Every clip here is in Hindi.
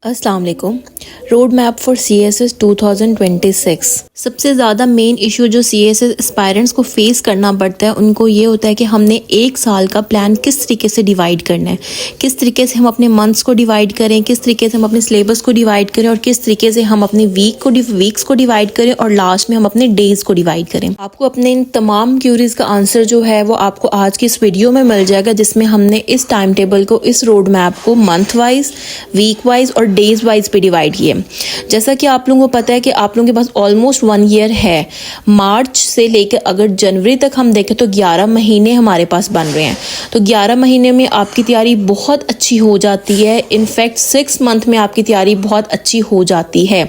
अस्सलाम वालेकुम। Road map for CSS 2026। सबसे ज़्यादा मेन इशू जो CSS एस्पायरेंट्स को फेस करना पड़ता है उनको ये होता है कि हमने एक साल का प्लान किस तरीके से डिवाइड करना है, किस तरीके से हम अपने मंथ्स को डिवाइड करें, किस तरीके से हम अपने सिलेबस को डिवाइड करें और किस तरीके से हम अपनी वीक्स को डिवाइड करें और लास्ट में हम अपने डेज़ को डिवाइड करें। आपको अपने इन तमाम क्यूरीज का आंसर जो है वो आपको आज की इस वीडियो में मिल जाएगा, जिसमें हमने इस टाइम टेबल को, इस रोड मैप को मंथ वाइज, वीक वाइज और डेज वाइज पे डिवाइड किए। जैसा कि आप लोगों को पता है कि आप लोगों के पास ऑलमोस्ट 1 ईयर है। मार्च से लेकर अगर जनवरी तक हम देखें तो 11 महीने हमारे पास बन रहे हैं। तो 11 महीने में आपकी तैयारी बहुत अच्छी हो जाती है। इनफैक्ट 6 मंथ में आपकी तैयारी बहुत अच्छी हो जाती है।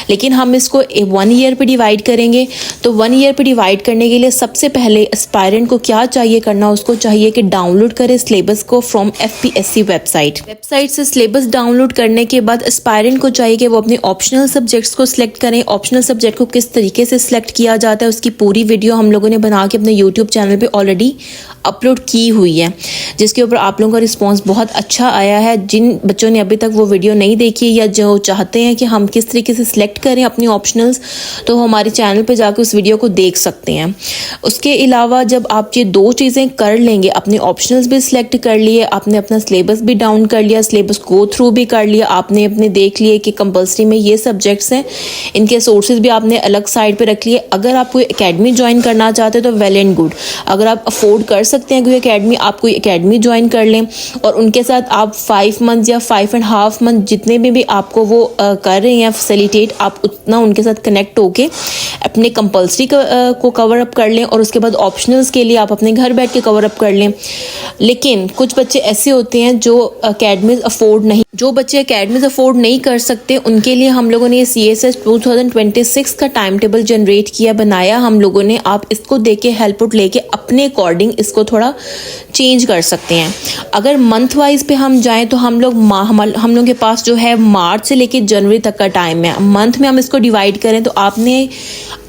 लेकिन हम इसको 1 ईयर पे डिवाइड करेंगे। तो 1 ईयर पे डिवाइड करने के लिए सबसे पहले एस्पायरेंट को क्या चाहिए करना, उसको चाहिए कि डाउनलोड करे सिलेबस को फ्रॉम FPSC वेबसाइट से सिलेबस डाउनलोड करने के बाद एस्पायरेंट को चाहिए कि वो अपने ऑप्शनल सब्जेक्ट्स को सिलेक्ट करें। ऑप्शनल सब्जेक्ट को किस तरीके से सिलेक्ट किया जाता है उसकी पूरी वीडियो हम लोगों ने बना के अपने यूट्यूब चैनल पे ऑलरेडी अपलोड की हुई है, जिसके ऊपर आप लोगों का रिस्पांस बहुत अच्छा आया है। जिन बच्चों ने अभी तक वो वीडियो नहीं देखी या जो चाहते हैं कि हम किस तरीके से सिलेक्ट करें अपनी ऑप्शनल्स, तो हमारे चैनल पे जाकर उस वीडियो को देख सकते हैं। उसके अलावा जब आप ये 2 चीज़ें कर लेंगे, अपने ऑप्शनल्स भी सिलेक्ट कर लिए, आपने अपना सिलेबस भी डाउन कर लिया, सिलेबस गो थ्रू भी कर लिया, आपने अपने देख लिए कि कंपल्सरी में ये सब्जेक्ट्स हैं, इनके सोर्सेज भी आपने अलग साइड पे रख लिए। अगर आप कोई एकेडमी ज्वाइन करना चाहते हैं तो वेल एंड गुड। अगर आप अफोर्ड कर सकते हैं कोई एकेडमी, आप कोई एकेडमी ज्वाइन कर लें और उनके साथ आप 5 मंथ या 5.5 मंथ जितने भी आपको वो कर रहे हैं फैसिलिटेट, आप उतना उनके साथ कनेक्ट होके अपने कंपल्सरी को कवर अप कर लें और उसके बाद ऑप्शनल्स के लिए आप अपने घर बैठ के कवर अप कर लें। लेकिन कुछ बच्चे ऐसे होते हैं जो एकेडमीज अफोर्ड नहीं कर सकते, उनके लिए हम लोगों ने ये CSS 2026 का टाइम टेबल जनरेट किया, बनाया हम लोगों ने। आप इसको देख के हेल्प आउट लेके अपने अकॉर्डिंग इसको थोड़ा चेंज कर सकते हैं। अगर मंथ वाइज पे हम जाएं तो हम लोग के पास जो है मार्च से लेके जनवरी तक का टाइम है। मंथ में हम इसको डिवाइड करें तो आपने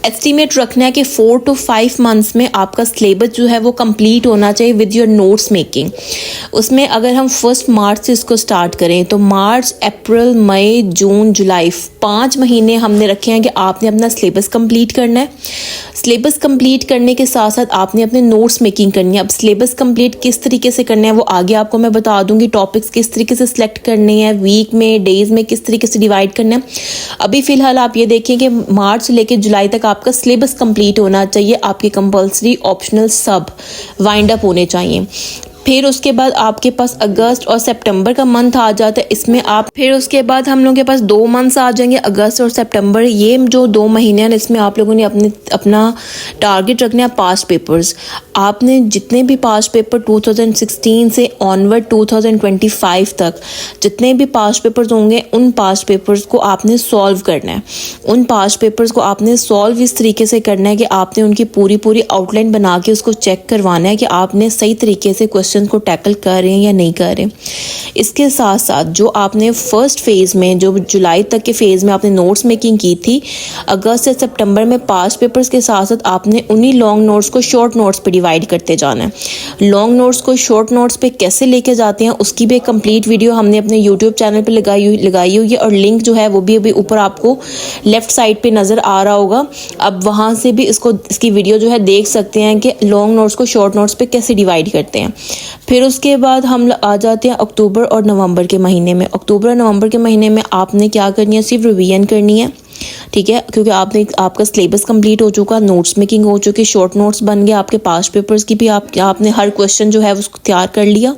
एस्टिमेट रखना है कि 4 to 5 मंथ्स में आपका सिलेबस जो है वो कंप्लीट होना चाहिए विद योर नोट्स मेकिंग। उसमें अगर हम 1 मार्च से इसको स्टार्ट करें तो मार्च, अप्रैल, मई, जून, जुलाई 5 महीने हमने रखे हैं कि आपने अपना सिलेबस कंप्लीट करना है। सिलेबस कंप्लीट करने के साथ साथ आपने अपने नोट्स मेकिंग करनी है। अब सिलेबस कंप्लीट किस तरीके से करना है वो आगे आपको मैं बता दूंगी। टॉपिक्स किस तरीके से सिलेक्ट करने हैं, वीक में, डेज में किस तरीके से डिवाइड करना है। अभी फिलहाल आप ये देखें कि मार्च से लेकर जुलाई तक आपका सिलेबस कंप्लीट होना चाहिए। आपकी कंपल्सरी, ऑप्शनल सब वाइंड अप होने चाहिए। फिर उसके बाद आपके पास अगस्त और सितंबर का मंथ आ जाता है। इसमें आप फिर उसके बाद हम लोगों के पास 2 मंथ्स आ जाएंगे, अगस्त और सितंबर। ये जो 2 महीने हैं इसमें आप लोगों ने अपना टारगेट रखना है पास्ट पेपर्स। आपने जितने भी पास्ट पेपर 2016 से ऑनवर्ड 2025 तक जितने भी पास्ट पेपर्स होंगे उन पास्ट पेपर्स को आपने सॉल्व करना है। उन पास्ट पेपर्स को आपने सॉल्व इस तरीके से करना है कि आपने उनकी पूरी आउटलाइन बना के उसको चेक करवाना है कि आपने सही तरीके से क्वेश्चन को टैकल कर रहे हैं या नहीं कर रहे। इसके साथ साथ जो आपने फर्स्ट फेज में, जो जुलाई तक के फेज में आपने नोट्स मेकिंग की थी, अगस्त से सितंबर में पास्ट पेपर्स के साथ साथ आपने उन्हीं लॉन्ग नोट्स को शॉर्ट नोट्स पे डिवाइड करते जाना है। लॉन्ग नोट्स को शॉर्ट नोट्स पे कैसे लेके जाते हैं उसकी भी एक कंप्लीट वीडियो हमने अपने यूट्यूब चैनल पे लगाई हुई है और लिंक जो है वो भी अभी ऊपर आपको लेफ्ट साइड पे नजर आ रहा होगा। अब वहां से भी इसकी वीडियो जो है देख सकते हैं कि लॉन्ग नोट्स को शॉर्ट नोट्स पे कैसे डिवाइड करते हैं। फिर उसके बाद हम आ जाते हैं अक्टूबर और नवंबर के महीने में। अक्टूबर और नवंबर के महीने में आपने क्या करनी है, सिर्फ रिवीजन करनी है, ठीक है, क्योंकि आपका सिलेबस कंप्लीट हो चुका, नोट्स मेकिंग हो चुकी, शॉर्ट नोट्स बन गए, आपके पास्ट पेपर्स की भी आपने हर क्वेश्चन जो है उसको तैयार कर लिया,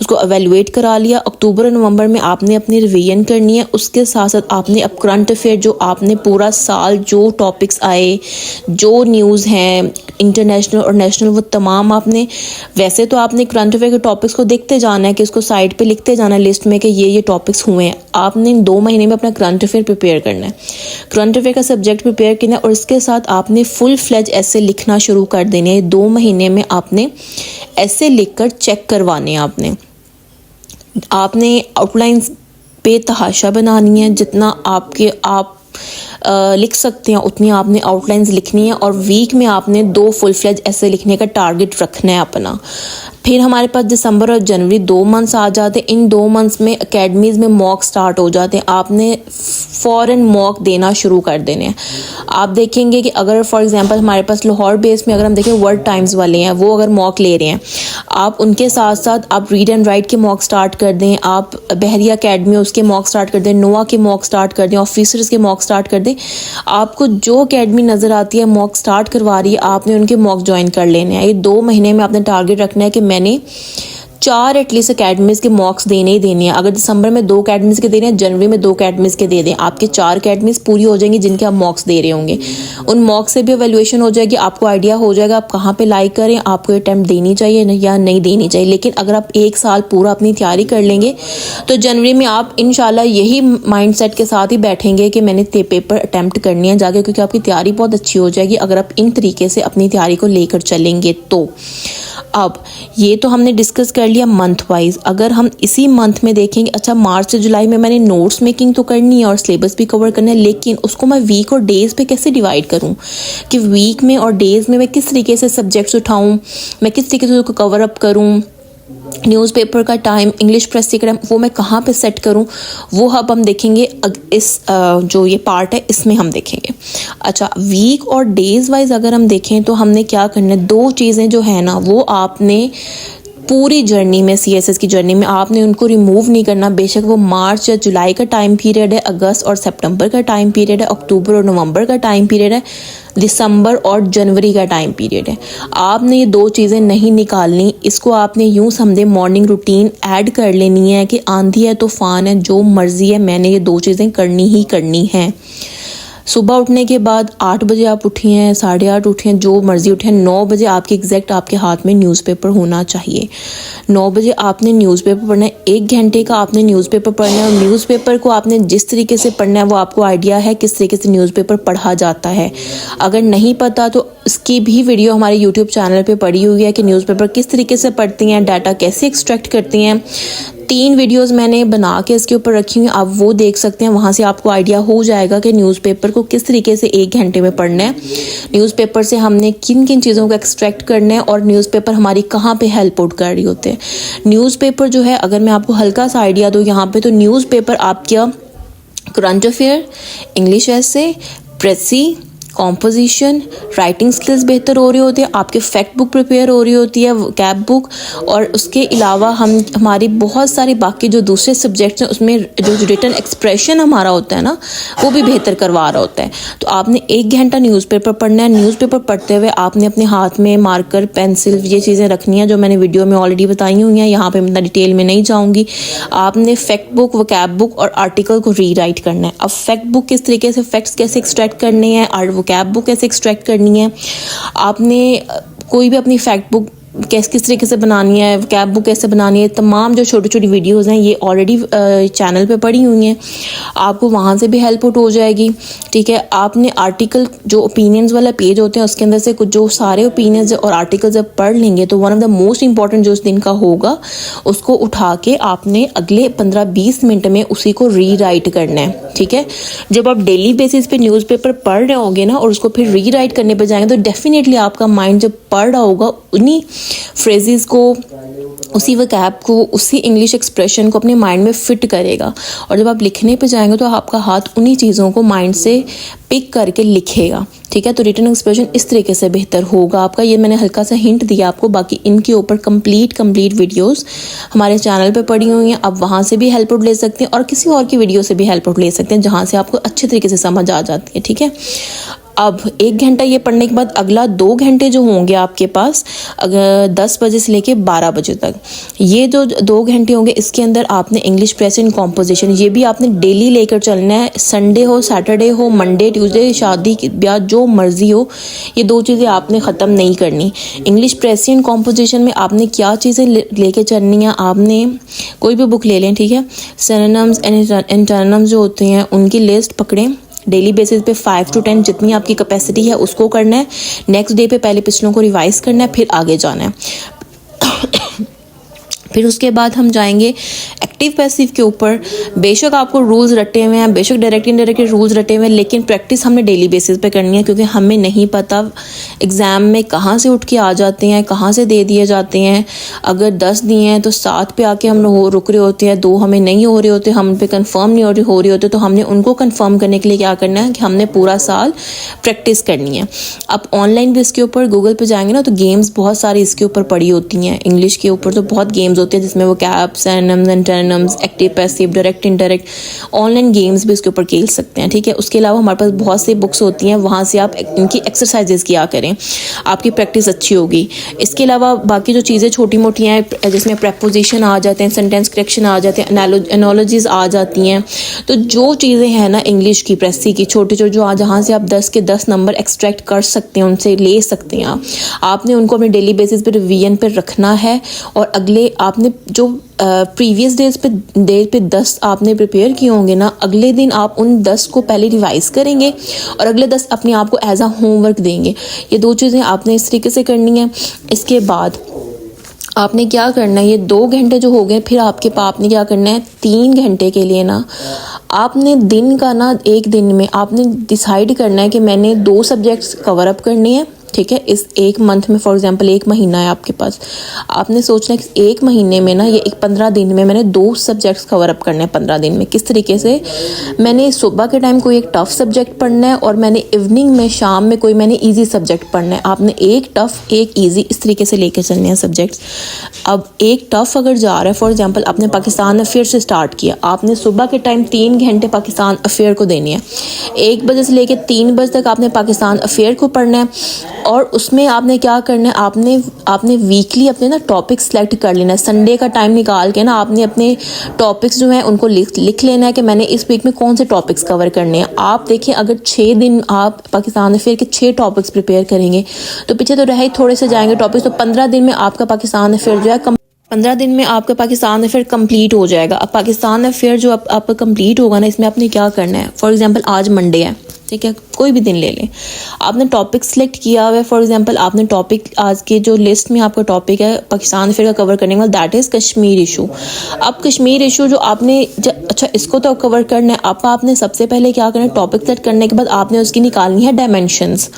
उसको एवेलुएट करा लिया। अक्टूबर और नवंबर में आपने अपनी रिवीजन करनी है। उसके साथ साथ आपने अब करंट अफेयर जो आपने पूरा साल जो टॉपिक्स आए, जो न्यूज़ हैं इंटरनेशनल और नेशनल, वो तमाम आपने, वैसे तो आपने करंट अफेयर के टॉपिक्स को देखते जाना है कि उसको साइड पे लिखते जाना है लिस्ट में कि ये टॉपिक्स हुए हैं। आपने 2 महीने में अपना करंट अफेयर प्रिपेयर करना है, करंट अफेयर का सब्जेक्ट प्रिपेयर करना है और इसके साथ आपने फुल फ्लेज ऐसे लिखना शुरू कर देने हैं। 2 महीने में आपने ऐसे लिखकर चेक करवाने हैं। आपने आउटलाइंस पे तहाशा बनानी है, जितना आप लिख सकते हैं उतनी आपने आउटलाइंस लिखनी है और वीक में आपने 2 फुल फ्लेज ऐसे लिखने का टारगेट रखना है अपना। फिर हमारे पास दिसंबर और जनवरी 2 मंथ्स आ जाते हैं। इन 2 मंथ्स में एकेडमीज़ में मॉक स्टार्ट हो जाते हैं। आपने फ़ौरन मॉक देना शुरू कर देने हैं। आप देखेंगे कि अगर फॉर एग्जांपल हमारे पास लाहौर बेस में अगर हम देखें वर्ल्ड टाइम्स वाले हैं, वो अगर मॉक ले रहे हैं, आप उनके साथ साथ आप रीड एंड राइट के मॉक स्टार्ट कर दें, आप बहरिया अकेडमी उसके मॉक स्टार्ट कर दें, नोआ के मॉक स्टार्ट कर दें, ऑफिसर्स के मॉक स्टार्ट कर दें। आपको जो अकेडमी नज़र आती है मॉक स्टार्ट करवा रही है, आपने उनके मॉक ज्वाइन कर लेने हैं। ये 2 महीने में आपने टारगेट रखना है कि मैंने 4 एटलीस्ट अकेडमीज़ के मॉक्स देने ही देने हैं। अगर दिसंबर में 2 अकेडमीज़ के दे रहे हैं, जनवरी में 2 अकेडमीज़ के दे दें, आपके 4 अकेडमीज़ पूरी हो जाएंगी जिनके आप मॉक्स दे रहे होंगे। उन मॉक्स से भी एवेल्युएशन हो जाएगी, आपको आइडिया हो जाएगा आप कहाँ पे लाइक करें, आपको अटैम्प्ट देनी चाहिए या नहीं देनी चाहिए। लेकिन अगर आप 1 साल पूरा अपनी तैयारी कर लेंगे तो जनवरी में आप इंशाल्लाह यही माइंड सेट के साथ ही बैठेंगे कि मैंने पेपर अटैम्प्ट करनी है जाके, क्योंकि आपकी तैयारी बहुत अच्छी हो जाएगी अगर आप इन तरीके से अपनी तैयारी को लेकर चलेंगे तो। अब ये तो हमने डिस्कस कर लिया मंथ वाइज। अगर हम इसी मंथ में देखेंगे, अच्छा मार्च से जुलाई में मैंने नोट्स मेकिंग तो करनी है और सिलेबस भी कवर करना है, लेकिन उसको मैं वीक और डेज़ पे कैसे डिवाइड करूं कि वीक में और डेज़ में मैं किस तरीके से सब्जेक्ट्स उठाऊं, मैं किस तरीके से उसको कवर अप करूं, न्यूज़पेपर का टाइम, इंग्लिश प्रेस का टाइम, वो मैं कहाँ पे सेट करूँ, वो अब हम देखेंगे इस जो ये पार्ट है इसमें हम देखेंगे। अच्छा वीक और डेज़ वाइज अगर हम देखें तो हमने क्या करना है, 2 चीज़ें जो है ना वो आपने पूरी जर्नी में CSS की जर्नी में आपने उनको रिमूव नहीं करना। बेशक वो मार्च या जुलाई का टाइम पीरियड है, अगस्त और सितंबर का टाइम पीरियड है, अक्टूबर और नवंबर का टाइम पीरियड है, दिसंबर और जनवरी का टाइम पीरियड है। आपने ये 2 चीज़ें नहीं निकालनी, इसको आपने यूँ समझे मॉर्निंग रूटीन ऐड कर लेनी है कि आंधी है तूफान है जो मर्जी है मैंने ये 2 चीज़ें करनी ही करनी हैं। सुबह उठने के बाद 8 बजे आप उठी हैं, 8:30 उठी हैं, जो मर्जी उठें, 9 बजे आपके एग्जैक्ट आपके हाथ में न्यूज़पेपर होना चाहिए। 9 बजे आपने न्यूज़पेपर पढ़ना है, 1 घंटे का आपने न्यूज़पेपर पढ़ना है। और न्यूज़पेपर को आपने जिस तरीके से पढ़ना है वो आपको आइडिया है किस तरीके से न्यूज़पेपर पढ़ा जाता है। अगर नहीं पता तो इसकी भी वीडियो हमारे यूट्यूब चैनल पर पड़ी हुई है कि न्यूज़पेपर किस तरीके से पढ़ती हैं, डाटा कैसे एक्सट्रैक्ट करती हैं। 3 वीडियोस मैंने बना के इसके ऊपर रखी हुई, आप वो देख सकते हैं। वहाँ से आपको आइडिया हो जाएगा कि न्यूज़पेपर को किस तरीके से 1 घंटे में पढ़ना है, न्यूज़पेपर से हमने किन किन चीज़ों को एक्सट्रैक्ट करना है और न्यूज़पेपर हमारी कहाँ पे हेल्प आउट कर रही होते हैं। न्यूज़पेपर जो है, अगर मैं आपको हल्का सा आइडिया दूँ यहाँ पे, तो न्यूज़पेपर आपका करंट अफेयर, इंग्लिश ऐसे, प्रेसी, कॉम्पोजिशन, राइटिंग स्किल्स बेहतर हो रही होती है, आपके फैक्ट बुक प्रिपेयर हो रही होती है, कैब बुक, और उसके अलावा हम हमारी बहुत सारी बाकी जो दूसरे सब्जेक्ट्स हैं उसमें जो रिटन एक्सप्रेशन हमारा होता है ना वो भी बेहतर करवा रहा होता है। तो आपने 1 घंटा न्यूज़पेपर पढ़ना है। न्यूज़पेपर पढ़ते हुए आपने अपने हाथ में मार्कर, पेंसिल, ये चीज़ें रखनी है जो मैंने वीडियो में ऑलरेडी बताई हुई हैं, यहाँ पर मैं डिटेल में नहीं जाऊँगी। आपने फैक्ट बुक, वो कैब बुक और आर्टिकल को री राइट करना है। अब फैक्ट बुक किस तरीके से फैक्ट्स कैसे एक्सट्रैक्ट करने हैं और वो कैब बुक कैसे एक्सट्रैक्ट करनी है, आपने कोई भी अपनी फैक्ट बुक किस तरीके से बनानी है, कैब बुक कैसे बनानी है, तमाम जो छोटी छोटी वीडियोस हैं ये ऑलरेडी चैनल पे पड़ी हुई हैं, आपको वहाँ से भी हेल्प आउट हो जाएगी। ठीक है, आपने आर्टिकल जो ओपिनियंस वाला पेज होते हैं उसके अंदर से कुछ जो सारे ओपिनियंस और आर्टिकल्स जब पढ़ लेंगे तो one of the most important जो उस दिन का होगा उसको उठा के आपने अगले 15-20 मिनट में उसी को री राइट करना है। ठीक है, जब आप डेली बेसिस पे न्यूज़पेपर पढ़ रहे होंगे ना और उसको फिर री राइट करने पर जाएंगे तो डेफिनेटली आपका माइंड जब पढ़ रहा होगा उन्हीं फ्रेजेस को, उसी वकैब को, उसी इंग्लिश एक्सप्रेशन को अपने माइंड में फिट करेगा। और जब आप लिखने पे जाएंगे तो आपका हाथ उन्हीं चीज़ों को माइंड से पिक करके लिखेगा। ठीक है, तो रिटन एक्सप्रेशन इस तरीके से बेहतर होगा आपका। ये मैंने हल्का सा हिंट दिया आपको, बाकी इनके ऊपर कंप्लीट वीडियोस हमारे चैनल पे पड़ी हुई हैं, आप वहाँ से भी हेल्प आउट ले सकते हैं और किसी और की वीडियो से भी हेल्प आउट ले सकते हैं जहाँ से आपको अच्छे तरीके से समझ आ जाती है। ठीक है, अब 1 घंटा ये पढ़ने के बाद अगला 2 घंटे जो होंगे आपके पास, अगर 10 बजे से लेके 12 बजे तक, ये जो 2 घंटे होंगे इसके अंदर आपने इंग्लिश प्रेस एंड कॉम्पोजिशन ये भी आपने डेली लेकर चलना है। संडे हो, सैटरडे हो, मंडे, ट्यूसडे, शादी की ब्याह जो मर्जी हो, ये 2 चीज़ें आपने ख़त्म नहीं करनी। इंग्लिश प्रेस एंड कॉम्पोजिशन में आपने क्या चीज़ें लेके चलनी है, आपने कोई भी बुक ले लें। ठीक है, सिनोनिम्स एंड एंटोनिम्स जो होते हैं उनकी लिस्ट पकड़ें, डेली बेसिस पे 5 to 10 जितनी आपकी कैपेसिटी है उसको करना है। नेक्स्ट डे पे पहले पिछलों को रिवाइज करना है, फिर आगे जाना है। फिर उसके बाद हम जाएंगे एक्टिव पैसिव के ऊपर बेशक आपको रूल्स रटे हुए हैं, बेशक डायरेक्ट इनडायरेक्ट रूल्स रटे हुए हैं, लेकिन प्रैक्टिस हमने डेली बेसिस पे करनी है, क्योंकि हमें नहीं पता एग्ज़ाम में कहाँ से उठ के आ जाते हैं, कहाँ से दे दिए जाते हैं। अगर 10 दिए हैं तो 7 पे आके हम रुक रहे होते हैं, 2 हमें नहीं हो रहे होते, हम पे कंफर्म नहीं हो रही होते, तो हमने उनको कंफर्म करने के लिए क्या करना है कि हमने पूरा साल प्रैक्टिस करनी है। अब ऑनलाइन भी इसके ऊपर गूगल पे जाएंगे ना, तो गेम्स बहुत सारी इसके ऊपर पड़ी होती हैं। इंग्लिश के ऊपर तो बहुत गेम्स होते हैं जिसमें वो कैप्स, एनम्स, antonyms, active passive, direct indirect, online games भी उसके ऊपर खेल सकते हैं। ठीक है, उसके अलावा हमारे पास बहुत सी बुक्स होती हैं, वहाँ से आप इनकी एक्सरसाइजेस किया करें, आपकी प्रैक्टिस अच्छी होगी। इसके अलावा बाकी जो चीज़ें छोटी मोटी हैं जिसमें प्रेपोजिशन आ जाते हैं, सेंटेंस करेक्शन आ जाते हैं, एनालॉजीज आ जाती हैं, तो जो चीज़ें हैं ना इंग्लिश की प्रेसी की छोटी छोटी जो जहाँ से आप 10 के 10 नंबर एक्सट्रैक्ट कर सकते हैं, उनसे ले सकते हैं आपने उनको अपने डेली बेसिस पे रिवीजन पे रखना है। और अगले आपने जो प्रीवियस डे पे 10 आपने प्रिपेयर किए होंगे ना, अगले दिन आप उन 10 को पहले रिवाइज़ करेंगे और अगले 10 अपने आप को एज अ होमवर्क देंगे। ये 2 चीज़ें आपने इस तरीके से करनी है। इसके बाद आपने क्या करना है, ये 2 घंटे जो हो गए, फिर आपने क्या करना है 3 घंटे के लिए ना आपने दिन का ना, एक दिन में आपने डिसाइड करना है कि मैंने 2 सब्जेक्ट्स कवर अप करने हैं। ठीक है, इस एक मंथ में फॉर एग्जांपल 1 महीना है आपके पास, आपने सोचना है कि 1 महीने में ना ये 15 दिन में मैंने 2 सब्जेक्ट्स कवर अप करने हैं। 15 दिन में किस तरीके से, मैंने सुबह के टाइम कोई एक टफ सब्जेक्ट पढ़ना है और मैंने इवनिंग में शाम में कोई मैंने ईजी सब्जेक्ट पढ़ना है। आपने एक टफ एक ईजी इस तरीके से लेके चलने हैं सब्जेक्ट्स। अब एक टफ अगर जा रहा है, फॉर एग्जाम्पल आपने पाकिस्तान अफेयर से स्टार्ट किया, आपने सुबह के टाइम 3 घंटे पाकिस्तान अफेयर को देने हैं। 1 बजे से लेकर 3 बजे तक आपने पाकिस्तान अफेयर को पढ़ना है और उसमें आपने क्या करना है, आपने वीकली अपने ना टॉपिक सेलेक्ट कर लेना है। संडे का टाइम निकाल के ना आपने अपने टॉपिक्स जो हैं उनको लिख लेना है कि मैंने इस वीक में कौन से टॉपिक्स कवर करने हैं। आप देखिए, अगर 6 दिन आप पाकिस्तान अफेयर के 6 टॉपिक्स प्रिपेयर करेंगे तो पीछे तो रह ही थोड़े से जाएंगे टॉपिक्स, तो 15 दिन में आपका पाकिस्तान अफेयर जो है 15 दिन में आपका पाकिस्तान अफेयर कंप्लीट हो जाएगा। अब पाकिस्तान अफेयर जो आपका कंप्लीट होगा ना, इसमें आपने क्या करना है, फॉर एग्जांपल आज मंडे है, ठीक है, कोई भी दिन ले लें, आपने टॉपिक सेलेक्ट किया हुआ है। फॉर एग्जांपल आपने टॉपिक आज के जो लिस्ट में आपका टॉपिक है पाकिस्तान अफेयर का कवर करने वाला, दैट इज़ कश्मीर इशू। अब कश्मीर इशू जो आपने अच्छा इसको तो कवर करना है। अब आपने सबसे पहले क्या करना है, टॉपिक सेलेक्ट करने के बाद आपने उसकी निकालनी है डायमेंशंस।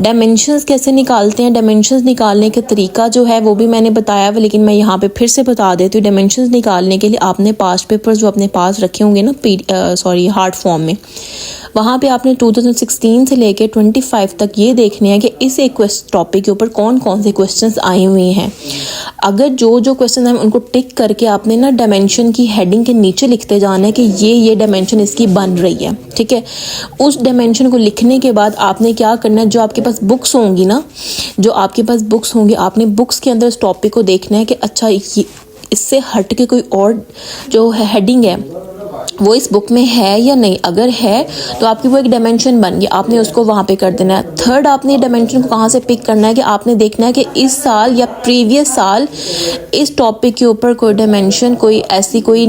डायमेंशंस कैसे निकालते हैं, डायमेंशंस निकालने का तरीका जो है वो भी मैंने बताया हुआ, लेकिन मैं यहाँ पे फिर से बता देती हूँ। डायमेंशंस निकालने के लिए आपने पास्ट पेपर्स जो अपने पास रखे होंगे ना हार्ड फॉर्म में, वहाँ पे आपने 2016 से लेके 25 तक ये देखने हैं कि इस एक टॉपिक के ऊपर कौन कौन से क्वेश्चंस आए हुए हैं। अगर जो क्वेश्चन हैं उनको टिक करके आपने ना डायमेंशन की हेडिंग के नीचे लिखते जाना है कि ये डायमेंशन इसकी बन रही है। ठीक है, उस डायमेंशन को लिखने के बाद आपने क्या करना है, जो आपके पास बुक्स होंगी ना, आपने बुक्स के अंदर इस टॉपिक को देखना है कि अच्छा इससे हट के कोई और जो हेडिंग है वो इस बुक में है या नहीं। अगर है तो आपकी वो एक डायमेंशन बन गई, आपने उसको वहाँ पे कर देना है। थर्ड, आपने डायमेंशन को कहाँ से पिक करना है कि आपने देखना है कि इस साल या प्रीवियस साल इस टॉपिक के ऊपर कोई डायमेंशन, कोई ऐसी कोई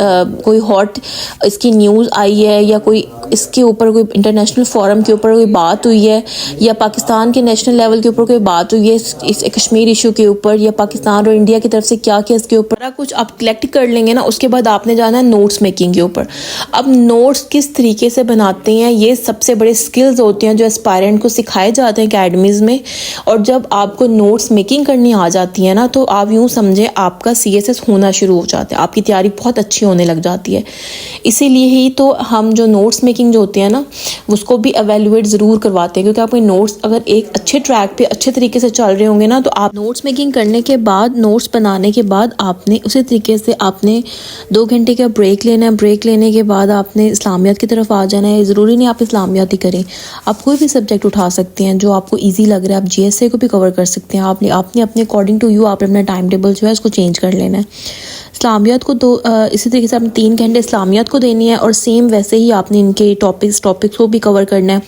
कोई हॉट इसकी न्यूज़ आई है, या कोई इसके ऊपर कोई इंटरनेशनल फोरम के ऊपर कोई बात हुई है, या पाकिस्तान के नेशनल लेवल के ऊपर कोई बात हुई है इस कश्मीर इशू के ऊपर, या पाकिस्तान और इंडिया की तरफ से क्या क्या इसके ऊपर कुछ आप कलेक्ट कर लेंगे ना। उसके बाद आपने जाना है नोट्स मेकिंग के ऊपर। अब नोट्स किस तरीके से बनाते हैं, ये सबसे बड़े स्किल्स होते हैं जो एस्पायरेंट को सिखाए जाते हैं अकेडमीज़ में। और जब आपको नोट्स मेकिंग करनी आ जाती है ना, तो आप यूँ समझें आपका CSS होना शुरू हो जाता है, आपकी तैयारी बहुत अच्छी होने लग जाती है। इसीलिए ही तो हम जो नोट्स मेकिंग जो होती है ना, उसको भी एवेलुएट ज़रूर करवाते हैं, क्योंकि आपके नोट्स अगर एक अच्छे ट्रैक पे अच्छे तरीके से चल रहे होंगे ना, तो आप नोट्स मेकिंग करने के बाद, नोट्स बनाने के बाद आपने उसी तरीके से आपने 2 घंटे का ब्रेक लेना है। ब्रेक लेने के बाद आपने इस्लामियात की तरफ आ जाना है। ज़रूरी नहीं आप इस्लामियात ही करें, आप कोई भी सब्जेक्ट उठा सकते हैं जो आपको ईजी लग रहा है। आप GSA को भी कवर कर सकते हैं। आपने अपने अकॉर्डिंग टू यू आपने अपना टाइम टेबल जो है उसको चेंज कर लेना है। इस्लामियात को इसी तरीके से आपने 3 घंटे इस्लामियात को देनी है, और सेम वैसे ही आपने इनके टॉपिक्स को भी कवर करना है।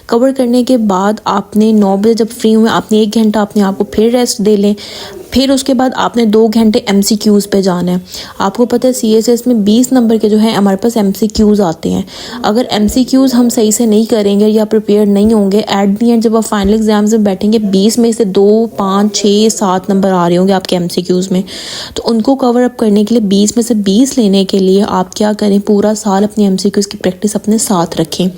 कवर करने के बाद आपने 9 बजे जब फ्री हुए आपने 1 घंटा अपने आप को फिर रेस्ट दे लें। फिर उसके बाद आपने 2 घंटे MCQs पे जाना है। आपको पता है CSS में 20 नंबर के जो है हमारे पास MCQs आते हैं। अगर MCQs हम सही से नहीं करेंगे या प्रिपेयर नहीं होंगे, एट दी एंड जब आप फाइनल एग्जाम्स में बैठेंगे 20 में से 2, 5, 6, 7 नंबर आ रहे होंगे आपके MCQs में, तो उनको कवर अप करने के लिए 20 में से 20 लेने के लिए आप क्या करें, पूरा साल अपनी MCQs की प्रैक्टिस अपने साथ रखें।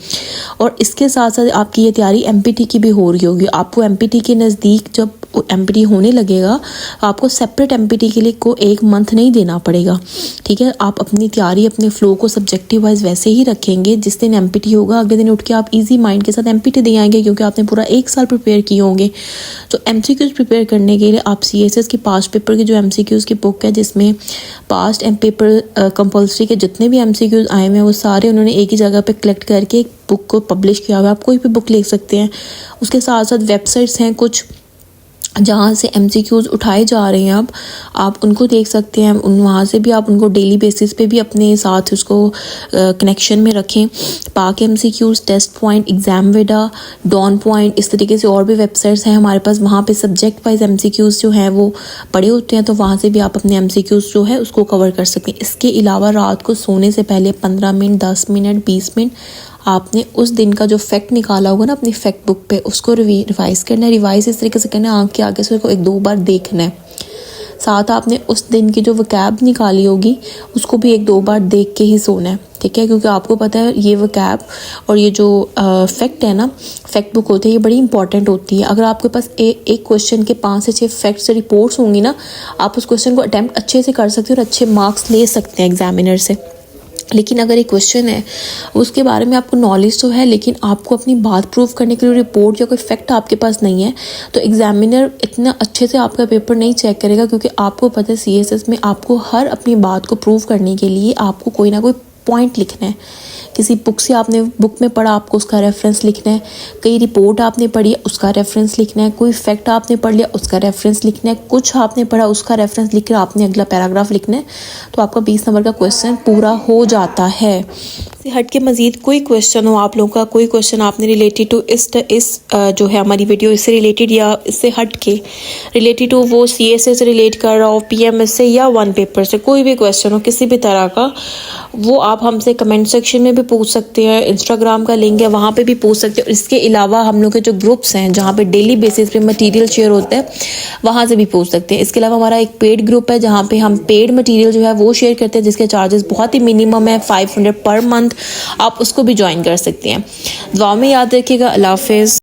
और इसके साथ साथ आपकी ये तैयारी MPT की भी हो रही होगी। आपको MPT के नज़दीक जब MPT होने लगेगा आपको सेपरेट MPT के लिए को 1 मंथ नहीं देना पड़ेगा, ठीक है। आप अपनी तैयारी, अपने फ्लो को सब्जेक्टिव वाइज वैसे ही रखेंगे। जिस दिन MPT होगा अगले दिन उठ के आप इजी माइंड के साथ MPT दे आएंगे, क्योंकि आपने पूरा 1 साल प्रिपेयर किए होंगे। तो MCQs प्रिपेयर करने के लिए आप CSS की पास्ट पेपर की जो MCQs की बुक है, जिसमें पास्ट पेपर कंपल्सरी के जितने भी MCQs आए हुए हैं वो सारे उन्होंने एक ही जगह पे कलेक्ट करके एक बुक को पब्लिश किया हुआ है। आप कोई भी बुक ले सकते हैं। उसके साथ साथ वेबसाइट्स हैं कुछ जहाँ से MCQs उठाए जा रहे हैं, अब आप उनको देख सकते हैं। वहाँ से भी आप उनको डेली बेसिस पे भी अपने साथ उसको कनेक्शन में रखें। पाक MCQs, टेस्ट पॉइंट, एग्जामवेडा, डॉन पॉइंट, इस तरीके से और भी वेबसाइट्स हैं हमारे पास। वहाँ पे सब्जेक्ट वाइज MCQs जो हैं वो पड़े होते हैं, तो वहाँ से भी आप अपने MCQs जो है उसको कवर कर सकते हैं। इसके अलावा रात को सोने से पहले 15 मिनट, 10 मिनट, 20 मिनट आपने उस दिन का जो फैक्ट निकाला होगा ना अपनी फैक्ट बुक पे, उसको रिवाइज करना है। रिवाइज इस तरीके से करना है, आँख के आगे से उसको 1-2 बार देखना है। साथ आपने उस दिन की जो वकैब निकाली होगी उसको भी 1-2 बार देख के ही सोना है, ठीक है। क्योंकि आपको पता है ये वकैब और ये जो फैक्ट है ना, फैक्ट बुक होती है, ये बड़ी इंपॉर्टेंट होती है। अगर आपके पास एक क्वेश्चन के 5 से 6 फैक्ट्स रिपोर्ट्स होंगी ना, आप उस क्वेश्चन को अटैम्प्ट अच्छे से कर सकते हो और अच्छे मार्क्स ले सकते हैं एग्जामिनर से। लेकिन अगर एक क्वेश्चन है उसके बारे में आपको नॉलेज तो है, लेकिन आपको अपनी बात प्रूव करने के लिए रिपोर्ट या कोई फैक्ट आपके पास नहीं है, तो एग्जामिनर इतना अच्छे से आपका पेपर नहीं चेक करेगा। क्योंकि आपको पता है CSS में आपको हर अपनी बात को प्रूव करने के लिए आपको कोई ना कोई पॉइंट लिखना है। किसी बुक से आपने बुक में पढ़ा, आपको उसका रेफरेंस लिखना है। कई रिपोर्ट आपने पढ़ी, उसका रेफरेंस लिखना है। कोई फैक्ट आपने पढ़ लिया, उसका रेफरेंस लिखना है। कुछ आपने पढ़ा, उसका रेफरेंस लिख कर आपने अगला पैराग्राफ लिखना है। तो आपका 20 नंबर का क्वेश्चन पूरा हो जाता है। से हट के मज़ीद कोई क्वेश्चन हो आप लोगों का, कोई क्वेश्चन आपने रिलेटेड टू इस जो है हमारी वीडियो इससे रिलेटेड या इससे हट के रिलेटेड टू वो CSS से रिलेट कर रहा हो, PMS से या 1 पेपर से, कोई भी क्वेश्चन हो किसी भी तरह का, वो आप हमसे कमेंट सेक्शन में भी पूछ सकते हैं। इंस्टाग्राम का लिंक है, वहाँ पे भी पूछ सकते हैं। इसके अलावा हम लोग के जो ग्रुप्स हैं जहाँ पे डेली बेसिस पे मटेरियल शेयर होता है, वहाँ से भी पूछ सकते हैं। इसके अलावा हमारा एक पेड ग्रुप है जहाँ पे हम पेड मटेरियल जो है वो शेयर करते हैं, जिसके चार्जेस बहुत ही मिनिमम है, 500 पर मंथ। आप उसको भी ज्वाइन कर सकते हैं। दुआ में याद रखिएगा। अल्लाह हाफिज़।